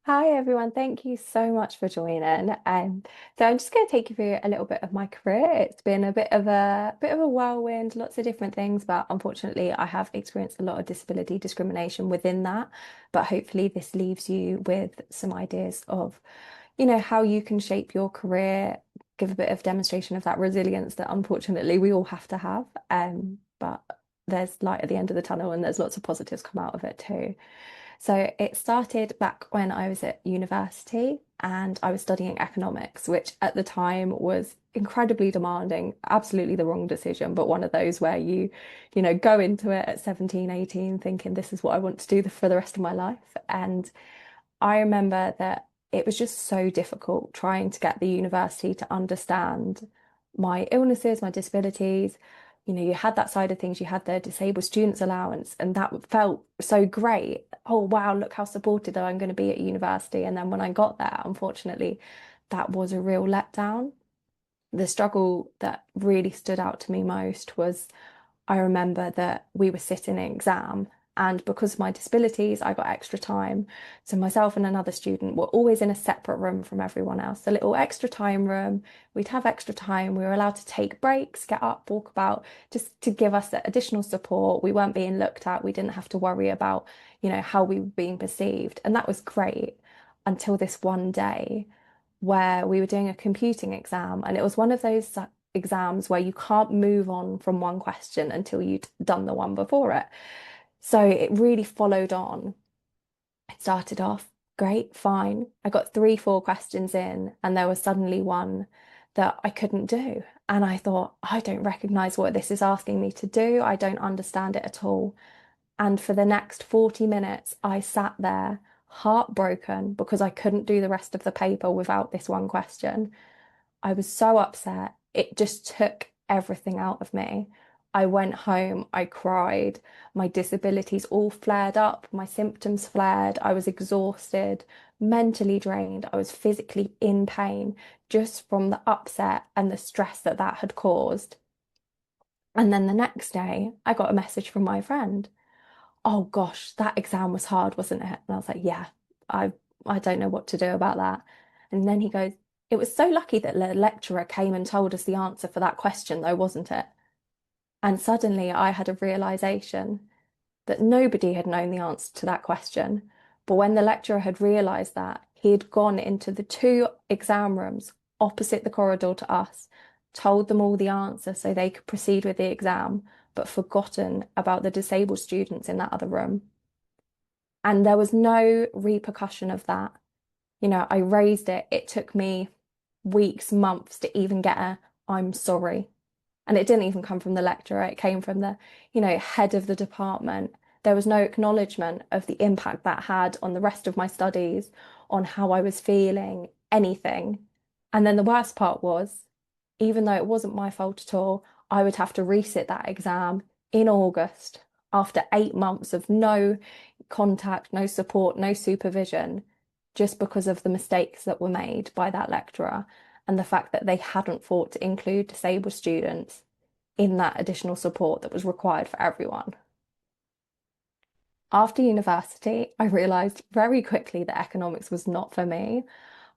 Hi everyone, thank you so much for joining. So I'm just going to take you through a little bit of my career. It's been a bit of a whirlwind, lots of different things, but unfortunately I have experienced a lot of disability discrimination within that. But hopefully this leaves you with some ideas of, how you can shape your career, give a bit of demonstration of that resilience that unfortunately we all have to have. But there's light at the end of the tunnel and there's lots of positives come out of it too. So it started back when I was at university and I was studying economics, which at the time was incredibly demanding, absolutely the wrong decision, but one of those where you go into it at 17, 18, thinking this is what I want to do for the rest of my life. And I remember that it was just so difficult trying to get the university to understand my illnesses, my disabilities. You had that side of things, you had the disabled students allowance, and that felt so great. Oh, wow, look how supported I'm going to be at university. And then when I got there, unfortunately, that was a real letdown. The struggle that really stood out to me most was I remember that we were sitting in exam, and because of my disabilities, I got extra time. So myself and another student were always in a separate room from everyone else, a little extra time room. We'd have extra time. We were allowed to take breaks, get up, walk about, just to give us that additional support. We weren't being looked at. We didn't have to worry about, how we were being perceived. And that was great until this one day where we were doing a computing exam, and it was one of those exams where you can't move on from one question until you'd done the one before it. So it really followed on. It started off great, fine. I got three, four questions in, and there was suddenly one that I couldn't do. And I thought, I don't recognize what this is asking me to do. I don't understand it at all. And for the next 40 minutes, I sat there heartbroken because I couldn't do the rest of the paper without this one question. I was so upset. It just took everything out of me. I went home, I cried. My disabilities all flared up, my symptoms flared. I was exhausted, mentally drained. I was physically in pain just from the upset and the stress that that had caused. And then the next day, I got a message from my friend. Oh gosh, that exam was hard, wasn't it? And I was like, yeah, I I don't know what to do about that. And then he goes, it was so lucky that the lecturer came and told us the answer for that question, though, wasn't it? And suddenly I had a realization that nobody had known the answer to that question. But when the lecturer had realized that, he had gone into the two exam rooms opposite the corridor to us, told them all the answer so they could proceed with the exam, but forgotten about the disabled students in that other room. And there was no repercussion of that. I raised it. It took me weeks, months to even get a I'm sorry. And it didn't even come from the lecturer. It came from the, head of the department. There was no acknowledgement of the impact that had on the rest of my studies, on how I was feeling, anything. And then the worst part was, even though it wasn't my fault at all, I would have to resit that exam in August after 8 months of no contact, no support, no supervision, just because of the mistakes that were made by that lecturer and the fact that they hadn't thought to include disabled students in that additional support that was required for everyone. After university, I realised very quickly that economics was not for me.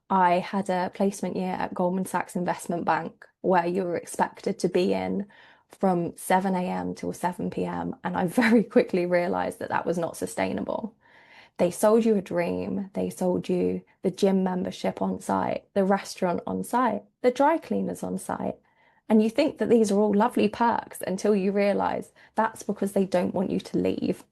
I had a placement year at Goldman Sachs Investment Bank where you were expected to be in from 7 a.m. till 7 p.m. And I very quickly realised that that was not sustainable. They sold you a dream. They sold you the gym membership on site, the restaurant on site, the dry cleaners on site. And you think that these are all lovely perks until you realize that's because they don't want you to leave.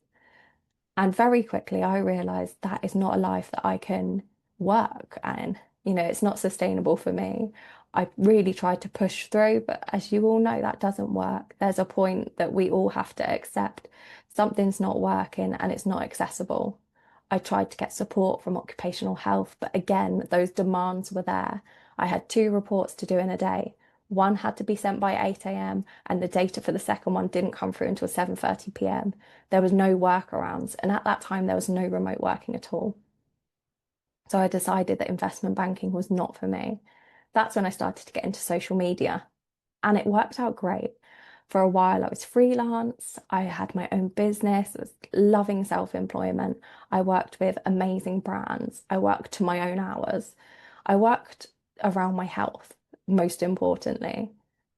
And very quickly, I realized that is not a life that I can work in. It's not sustainable for me. I really tried to push through, but as you all know, that doesn't work. There's a point that we all have to accept something's not working and it's not accessible. I tried to get support from occupational health, but again, those demands were there. I had two reports to do in a day. One had to be sent by 8 a.m. and the data for the second one didn't come through until 7:30 p.m. There was no workarounds. And at that time, there was no remote working at all. So I decided that investment banking was not for me. That's when I started to get into social media. And it worked out great. For a while, I was freelance. I had my own business. I was loving self-employment. I worked with amazing brands. I worked to my own hours. I worked around my health, most importantly.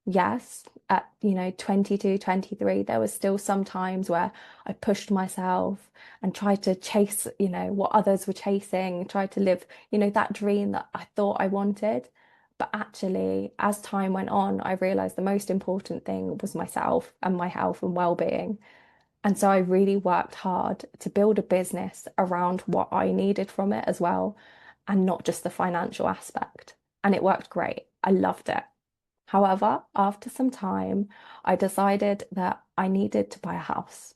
Yes, at 22, 23, there was still some times where I pushed myself and tried to chase, what others were chasing, tried to live, that dream that I thought I wanted. But actually, as time went on, I realized the most important thing was myself and my health and well-being. And so I really worked hard to build a business around what I needed from it as well, and not just the financial aspect. And it worked great. I loved it. However, after some time, I decided that I needed to buy a house.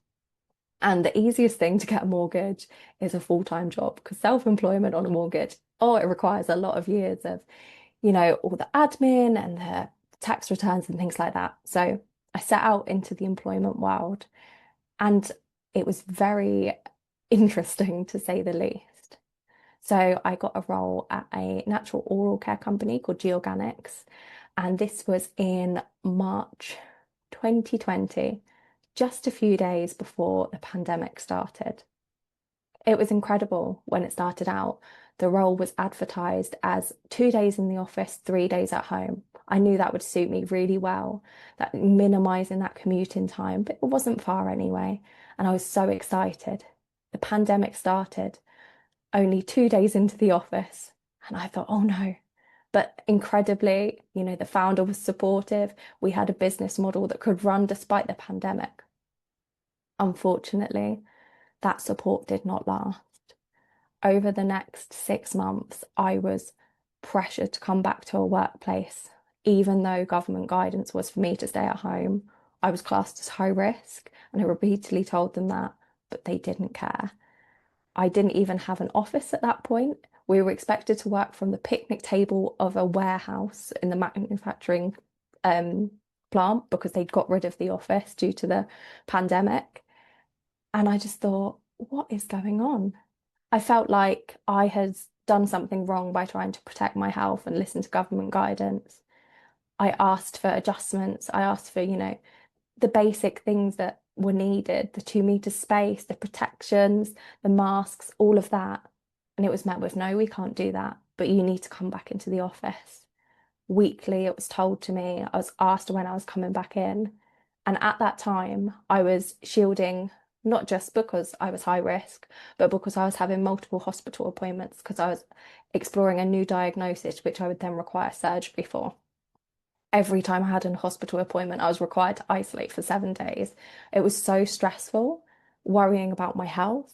And the easiest thing to get a mortgage is a full-time job because self-employment on a mortgage, oh, it requires a lot of years of, all the admin and the tax returns and things like that. So I set out into the employment world and it was very interesting to say the least. So I got a role at a natural oral care company called Georganics, and this was in March 2020, just a few days before the pandemic started. It was incredible when it started out. The role was advertised as 2 days in the office, 3 days at home. I knew that would suit me really well, that minimizing that commuting time, but it wasn't far anyway. And I was so excited. The pandemic started only 2 days into the office, and I thought, oh no. But incredibly, the founder was supportive. We had a business model that could run despite the pandemic. Unfortunately, that support did not last. Over the next 6 months, I was pressured to come back to a workplace, even though government guidance was for me to stay at home. I was classed as high risk, and I repeatedly told them that, but they didn't care. I didn't even have an office at that point. We were expected to work from the picnic table of a warehouse in the manufacturing um, plant because they'd got rid of the office due to the pandemic. And I just thought, what is going on? I felt like I had done something wrong by trying to protect my health and listen to government guidance. I asked for adjustments. I asked for, the basic things that were needed, the 2 meter space, the protections, the masks, all of that. And it was met with, no, we can't do that, but you need to come back into the office. Weekly, it was told to me. I was asked when I was coming back in. And at that time, I was shielding not just because I was high risk, but because I was having multiple hospital appointments because I was exploring a new diagnosis, which I would then require surgery for. Every time I had a hospital appointment, I was required to isolate for 7 days. It was so stressful, worrying about my health,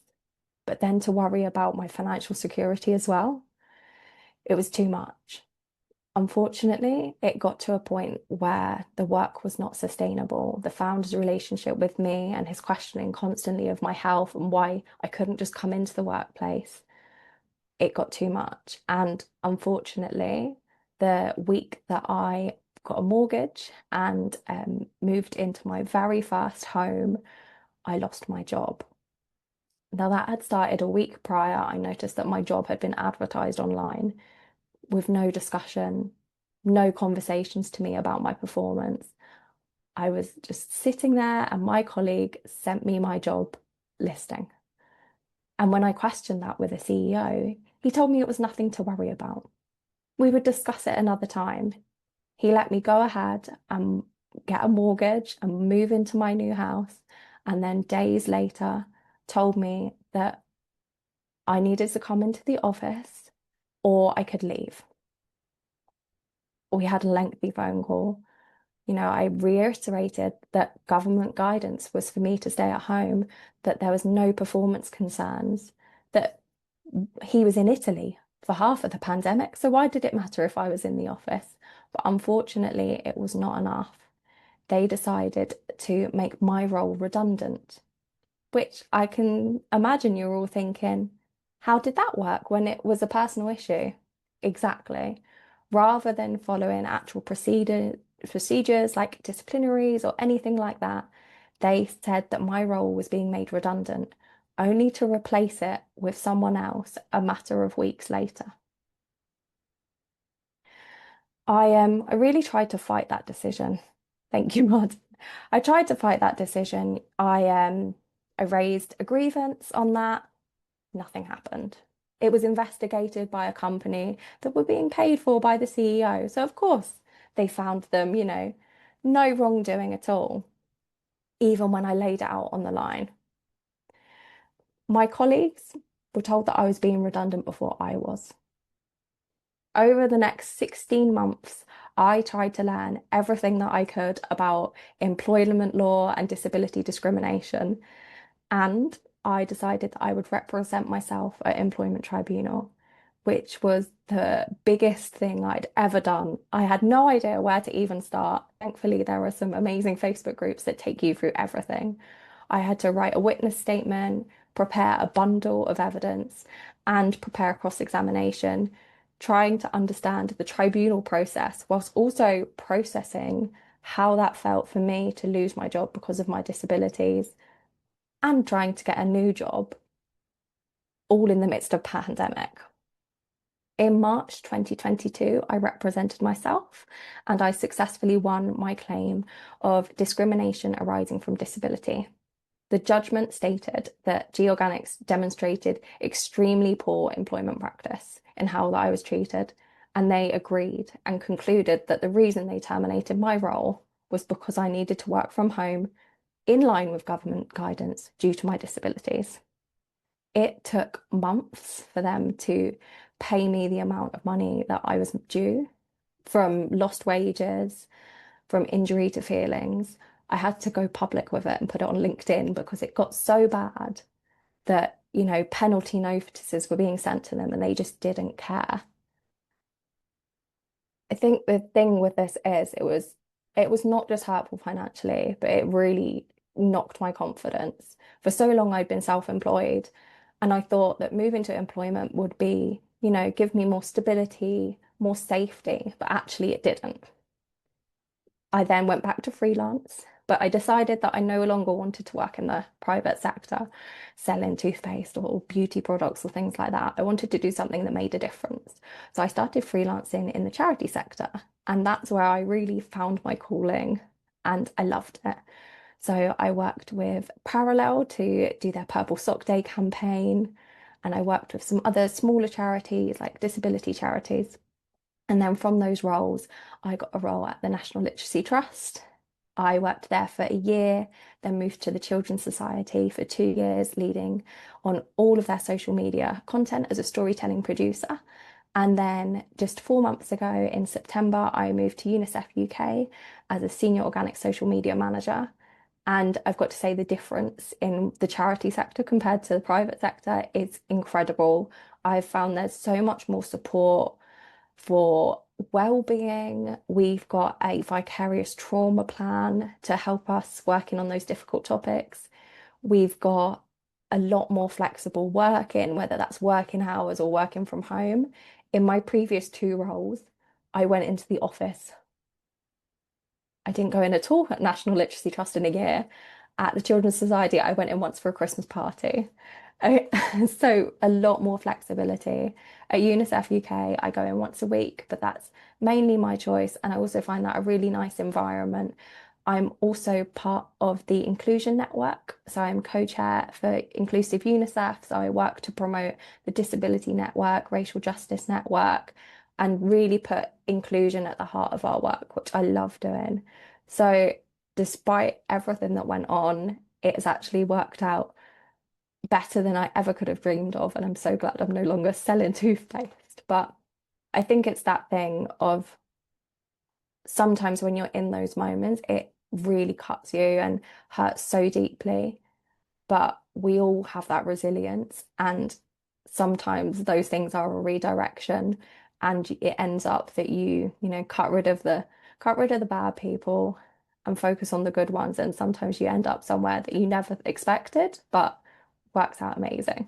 but then to worry about my financial security as well. It was too much. Unfortunately, it got to a point where the work was not sustainable. The founder's relationship with me and his questioning constantly of my health and why I couldn't just come into the workplace, it got too much. And unfortunately, the week that I got a mortgage and moved into my very first home, I lost my job. Now, that had started a week prior. I noticed that my job had been advertised online with no discussion, no conversations to me about my performance. I was just sitting there, and my colleague sent me my job listing. And when I questioned that with the CEO, he told me it was nothing to worry about. We would discuss it another time. He let me go ahead and get a mortgage and move into my new house. And then days later, told me that I needed to come into the office or I could leave. We had a lengthy phone call. I reiterated that government guidance was for me to stay at home, that there was no performance concerns, that he was in Italy for half of the pandemic. So why did it matter if I was in the office? But unfortunately, it was not enough. They decided to make my role redundant, which I can imagine you're all thinking, how did that work when it was a personal issue? Exactly. Rather than following actual procedures like disciplinaries or anything like that, they said that my role was being made redundant, only to replace it with someone else a matter of weeks later. I really tried to fight that decision. Thank you, Rod. I tried to fight that decision. I raised a grievance on that. Nothing happened. It was investigated by a company that were being paid for by the CEO. So of course they found them, no wrongdoing at all, even when I laid it out on the line. My colleagues were told that I was being redundant before I was. Over the next 16 months, I tried to learn everything that I could about employment law and disability discrimination. And I decided that I would represent myself at Employment Tribunal, which was the biggest thing I'd ever done. I had no idea where to even start. Thankfully, there are some amazing Facebook groups that take you through everything. I had to write a witness statement, prepare a bundle of evidence, and prepare a cross-examination, trying to understand the tribunal process whilst also processing how that felt for me to lose my job because of my disabilities and trying to get a new job, all in the midst of pandemic. In March 2022, I represented myself and I successfully won my claim of discrimination arising from disability. The judgment stated that G Organics demonstrated extremely poor employment practice in how I was treated, and they agreed and concluded that the reason they terminated my role was because I needed to work from home in line with government guidance due to my disabilities. It took months for them to pay me the amount of money that I was due from lost wages, from injury to feelings. I had to go public with it and put it on LinkedIn because it got so bad that, penalty notices were being sent to them and they just didn't care. I think the thing with this is it was not just hurtful financially, but it really knocked my confidence. For so long I'd been self-employed and I thought that moving to employment would be, give me more stability, more safety, but actually it didn't. I then went back to freelance, but I decided that I no longer wanted to work in the private sector, selling toothpaste or beauty products or things like that. I wanted to do something that made a difference. So I started freelancing in the charity sector, and that's where I really found my calling and I loved it. So I worked with Parallel to do their Purple Sock Day campaign, and I worked with some other smaller charities like disability charities. And then from those roles, I got a role at the National Literacy Trust. I worked there for a year, then moved to the Children's Society for 2 years, leading on all of their social media content as a storytelling producer. And then just 4 months ago in September, I moved to UNICEF UK as a senior organic social media manager. And I've got to say the difference in the charity sector compared to the private sector is incredible. I've found there's so much more support for well-being. We've got a vicarious trauma plan to help us working on those difficult topics. We've got a lot more flexible working, whether that's working hours or working from home. In my previous two roles, I went into the office. I didn't go in at all at National Literacy Trust in a year. At the Children's Society, I went in once for a Christmas party. So a lot more flexibility. At UNICEF UK, I go in once a week, but that's mainly my choice. And I also find that a really nice environment. I'm also part of the Inclusion Network. So I'm co-chair for Inclusive UNICEF. So I work to promote the Disability Network, Racial Justice Network, and really put inclusion at the heart of our work, which I love doing. So despite everything that went on, it has actually worked out better than I ever could have dreamed of. And I'm so glad I'm no longer selling toothpaste. But I think it's that thing of sometimes when you're in those moments, it really cuts you and hurts so deeply. But we all have that resilience. And sometimes those things are a redirection. And it ends up that cut rid of the bad people and focus on the good ones. And sometimes you end up somewhere that you never expected, but works out amazing.